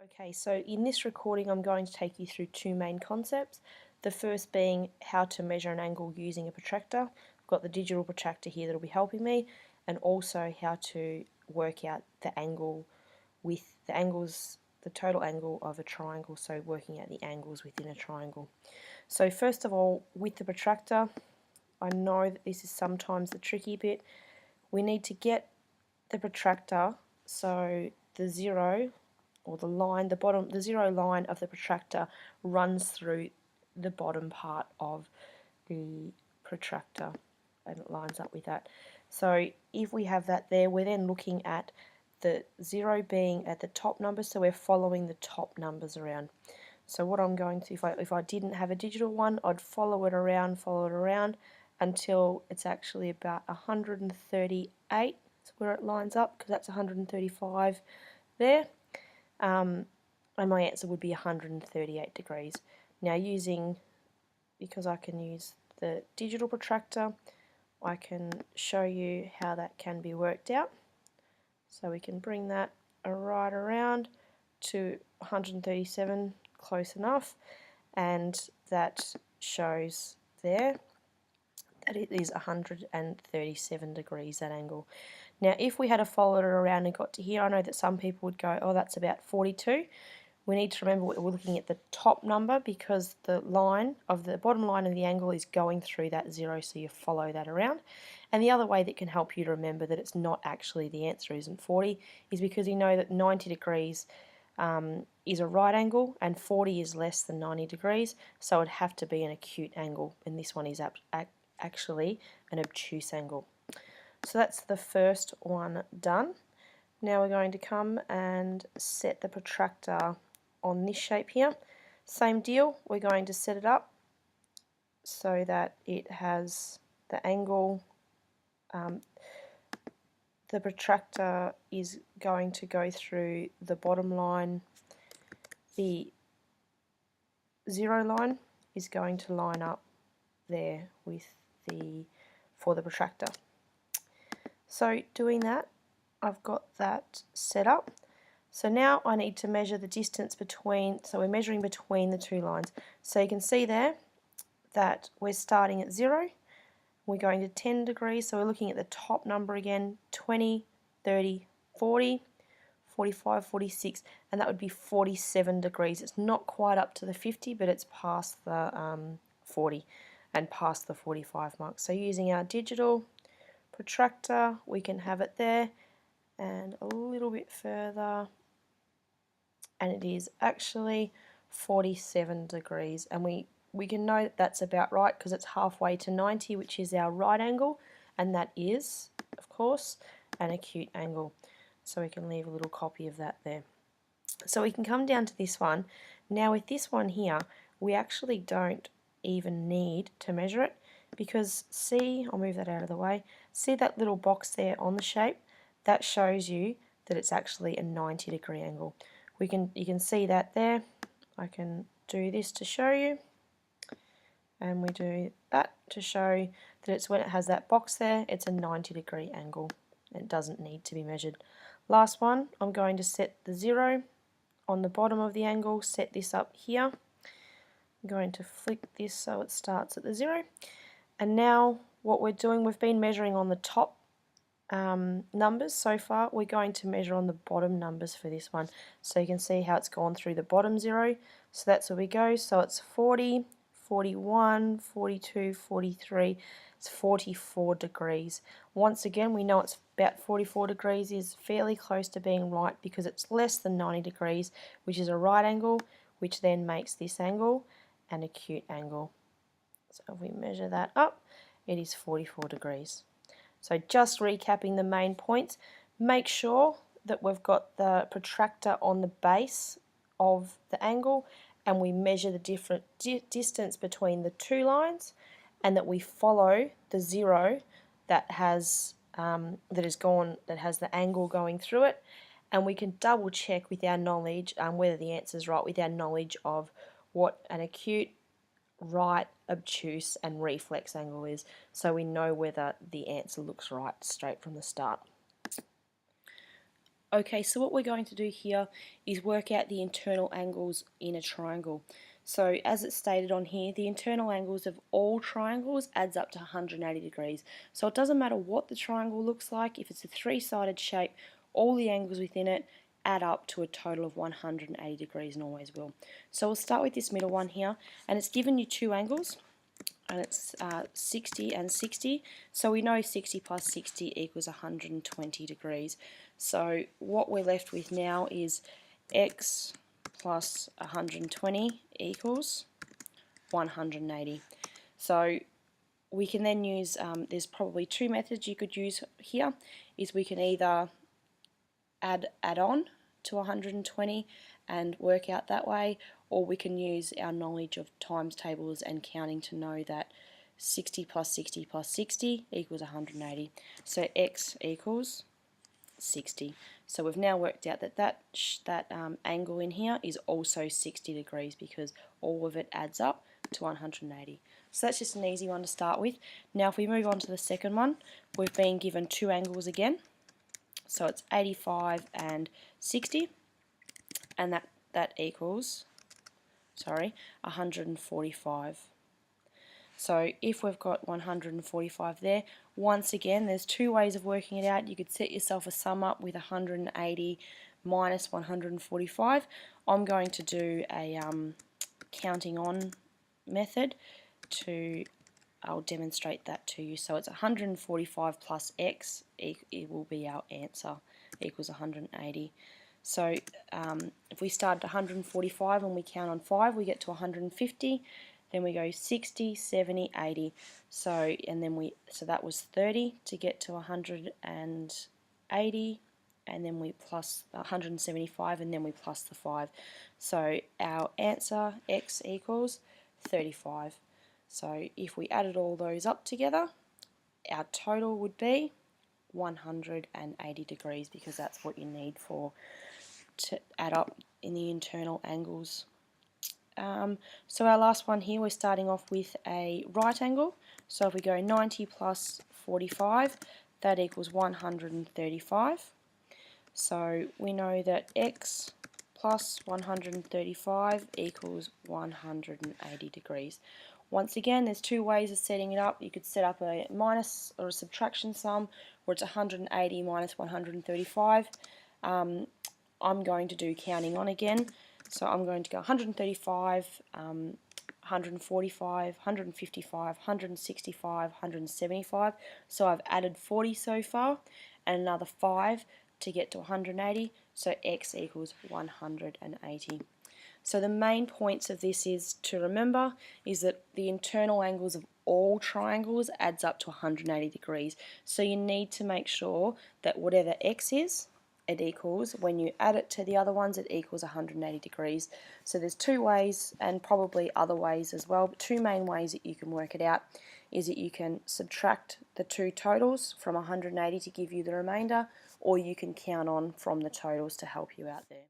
Okay, so in this recording I'm going to take you through two main concepts. The first being how to measure an angle using a protractor. I've got the digital protractor here that will be helping me, and also how to work out the angle with the angles, the total angle of a triangle, so working out the angles within a triangle. So first of all, with the protractor, I know that this is sometimes the tricky bit. We need to get the protractor so the zero, or the line, the zero line of the protractor runs through the bottom part of the protractor, and it lines up with that. So if we have that there, we're then looking at the zero being at the top number, so we're following the top numbers around. So what I'm going to, if I didn't have a digital one, I'd follow it around until it's actually about 138. That's where it lines up, because that's 135 there. And my answer would be 138 degrees. Now because I can use the digital protractor, I can show you how that can be worked out. So we can bring that right around to 137, close enough, and that shows there that it is 137 degrees, that angle. Now if we had followed it around and got to here, I know that some people would go, oh, that's about 42. We need to remember we're looking at the top number, because the bottom line of the angle is going through that zero, so you follow that around. And the other way that can help you to remember that it's not actually, the answer isn't 40, is because you know that 90 degrees is a right angle and 40 is less than 90 degrees, so it'd have to be an acute angle, and this one is actually an obtuse angle. So that's the first one done. Now we're going to come and set the protractor on this shape here. Same deal, we're going to set it up so that it has the angle. The protractor is going to go through the bottom line. The zero line is going to line up there with for the protractor. So doing that, I've got that set up. So now I need to measure the distance between, so we're measuring between the two lines. So you can see there that we're starting at 0, we're going to 10 degrees, so we're looking at the top number again, 20, 30, 40, 45, 46, and that would be 47 degrees. It's not quite up to the 50, but it's past the 40 and past the 45 mark. So using our digital protractor, we can have it there and a little bit further, and it is actually 47 degrees, and we can know that that's about right because it's halfway to 90, which is our right angle, and that is, of course, an acute angle. So we can leave a little copy of that there. So we can come down to this one. Now with this one here, we actually don't even need to measure it, because see, I'll move that out of the way, see that little box there on the shape? That shows you that it's actually a 90-degree angle. You can see that there. I can do this to show you, and we do that to show that it's when it has that box there, it's a 90-degree angle. It doesn't need to be measured. Last one, I'm going to set the 0 on the bottom of the angle, set this up here. I'm going to flick this so it starts at the 0. And now what we're doing, we've been measuring on the top numbers so far. We're going to measure on the bottom numbers for this one. So you can see how it's gone through the bottom 0. So that's where we go. So it's 40, 41, 42, 43. It's 44 degrees. Once again, we know it's about 44 degrees is fairly close to being right, because it's less than 90 degrees, which is a right angle, which then makes this angle an acute angle. So if we measure that up, it is 44 degrees. So just recapping the main points, make sure that we've got the protractor on the base of the angle, and we measure the different distance between the two lines, and that we follow the 0 that has the angle going through it, and we can double check with our knowledge whether the answer is right with our knowledge of what an acute, right, obtuse and reflex angle is, so we know whether the answer looks right straight from the start. Okay, so what we're going to do here is work out the internal angles in a triangle. So as it's stated on here, the internal angles of all triangles adds up to 180 degrees. So it doesn't matter what the triangle looks like, if it's a three-sided shape, all the angles within it add up to a total of 180 degrees and always will. So we'll start with this middle one here, and it's given you two angles, and it's 60 and 60. So we know 60 plus 60 equals 120 degrees. So what we're left with now is x plus 120 equals 180. So we can then use, there's probably two methods you could use here, is we can either add on to 120 and work out that way, or we can use our knowledge of times tables and counting to know that 60 plus 60 plus 60 equals 180. So x equals 60. So we've now worked out that angle in here is also 60 degrees because all of it adds up to 180. So that's just an easy one to start with. Now if we move on to the second one, we've been given two angles again. So it's 85 and 60, and that equals, 145. So if we've got 145 there, once again, there's two ways of working it out. You could set yourself a sum up with 180 minus 145. I'm going to do a counting on method I'll demonstrate that to you. So it's 145 plus x, it will be our answer, equals 180. So if we start at 145 and we count on 5, we get to 150. Then we go 60, 70, 80. So that was 30 to get to 180, and then we plus 175, and then we plus the 5. So our answer, x equals 35. So if we added all those up together, our total would be 180 degrees, because that's what you need to add up in the internal angles. So our last one here, we're starting off with a right angle. So if we go 90 plus 45, that equals 135. So we know that x plus 135 equals 180 degrees. Once again, there's two ways of setting it up. You could set up a minus or a subtraction sum, where it's 180 minus 135. I'm going to do counting on again. So I'm going to go 135, 145, 155, 165, 175. So I've added 40 so far, and another 5 to get to 180. So x equals 180. So the main points of this is to remember is that the internal angles of all triangles adds up to 180 degrees. So you need to make sure that whatever x is, it equals, when you add it to the other ones, it equals 180 degrees. So there's two ways, and probably other ways as well, but two main ways that you can work it out is that you can subtract the two totals from 180 to give you the remainder, or you can count on from the totals to help you out there.